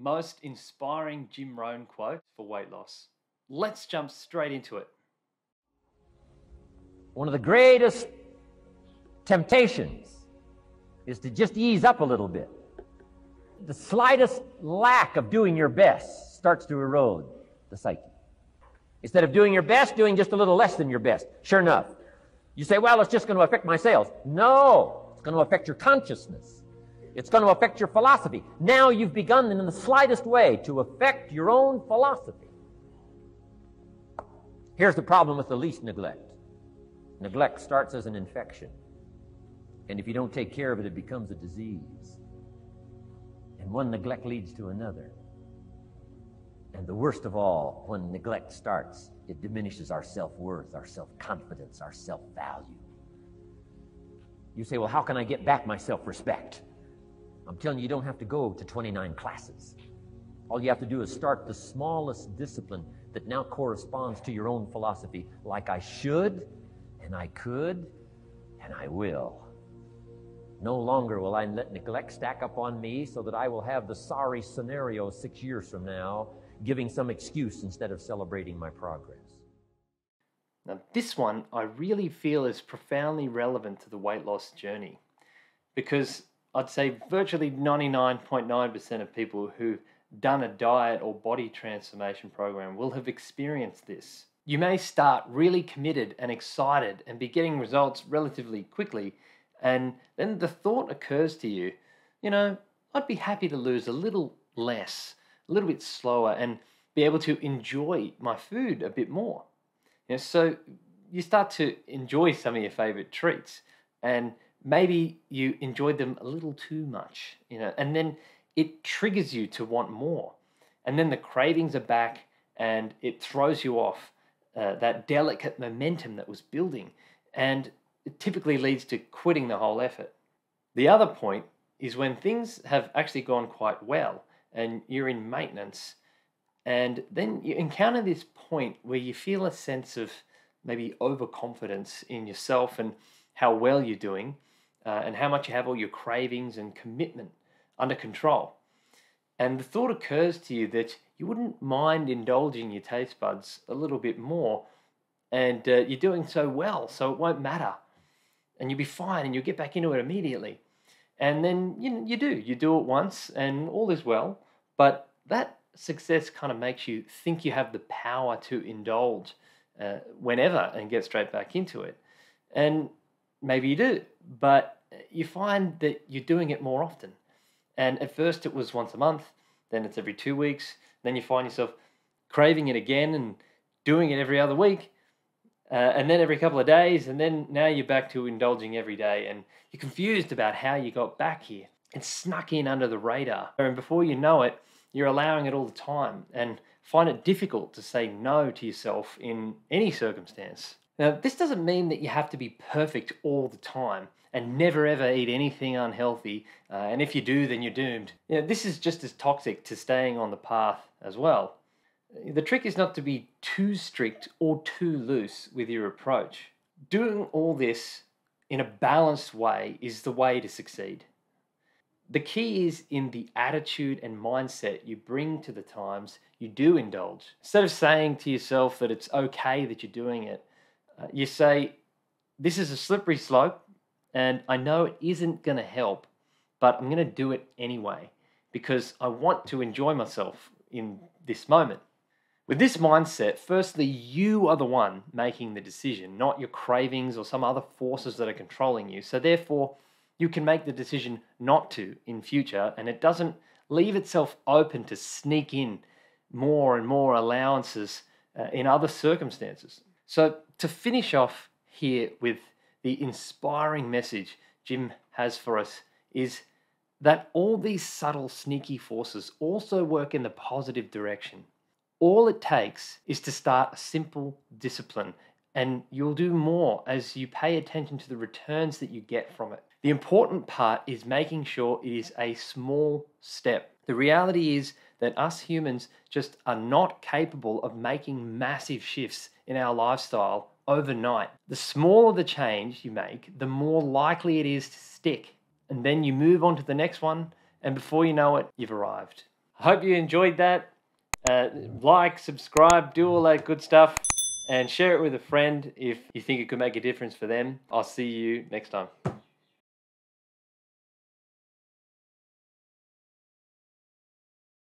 most inspiring Jim Rohn quote for weight loss. Let's jump straight into it. One of the greatest temptations is to just ease up a little bit. The slightest lack of doing your best starts to erode the psyche. Instead of doing your best, doing just a little less than your best. Sure enough. You say, well, it's just going to affect my sales. No, it's going to affect your consciousness. It's going to affect your philosophy. Now you've begun in the slightest way to affect your own philosophy. Here's the problem with the least neglect. Neglect starts as an infection. And if you don't take care of it, it becomes a disease. And one neglect leads to another. And the worst of all, when neglect starts, it diminishes our self-worth, our self-confidence, our self-value. You say, well, how can I get back my self-respect? I'm telling you, you don't have to go to 29 classes. All you have to do is start the smallest discipline that now corresponds to your own philosophy, like I should, and I could, and I will. No longer will I let neglect stack up on me so that I will have the sorry scenario 6 years from now, giving some excuse instead of celebrating my progress. Now, this one I really feel is profoundly relevant to the weight loss journey, because I'd say virtually 99.9% of people who've done a diet or body transformation program will have experienced this. You may start really committed and excited and be getting results relatively quickly, and then the thought occurs to you, I'd be happy to lose a little less, a little bit slower, and be able to enjoy my food a bit more. So you start to enjoy some of your favorite treats, and maybe you enjoyed them a little too much, and then it triggers you to want more. And then the cravings are back, and it throws you off that delicate momentum that was building, and it typically leads to quitting the whole effort. The other point is when things have actually gone quite well, and you're in maintenance, and then you encounter this point where you feel a sense of maybe overconfidence in yourself and how well you're doing, and how much you have all your cravings and commitment under control. And the thought occurs to you that you wouldn't mind indulging your taste buds a little bit more, and you're doing so well, so it won't matter. And you'll be fine, and you'll get back into it immediately. And then you do it once, and all is well, but that success kind of makes you think you have the power to indulge whenever and get straight back into it. And maybe you do, but you find that you're doing it more often. And at first it was once a month, then it's every 2 weeks, then you find yourself craving it again and doing it every other week, and then every couple of days, and then now you're back to indulging every day, and you're confused about how you got back here. It's snuck in under the radar, and before you know it, you're allowing it all the time, and find it difficult to say no to yourself in any circumstance. Now, this doesn't mean that you have to be perfect all the time and never ever eat anything unhealthy, and if you do, then you're doomed. This is just as toxic to staying on the path as well. The trick is not to be too strict or too loose with your approach. Doing all this in a balanced way is the way to succeed. The key is in the attitude and mindset you bring to the times you do indulge. Instead of saying to yourself that it's okay that you're doing it, you say, this is a slippery slope, and I know it isn't going to help, but I'm going to do it anyway because I want to enjoy myself in this moment. With this mindset, firstly, you are the one making the decision, not your cravings or some other forces that are controlling you. So therefore, you can make the decision not to in future, and it doesn't leave itself open to sneak in more and more allowances in other circumstances. So to finish off here with the inspiring message Jim has for us is that all these subtle, sneaky forces also work in the positive direction. All it takes is to start a simple discipline, and you'll do more as you pay attention to the returns that you get from it. The important part is making sure it is a small step. The reality is that us humans just are not capable of making massive shifts in our lifestyle overnight. The smaller the change you make, the more likely it is to stick. And then you move on to the next one, and before you know it, you've arrived. I hope you enjoyed that. Like, subscribe, do all that good stuff, and share it with a friend if you think it could make a difference for them. I'll see you next time.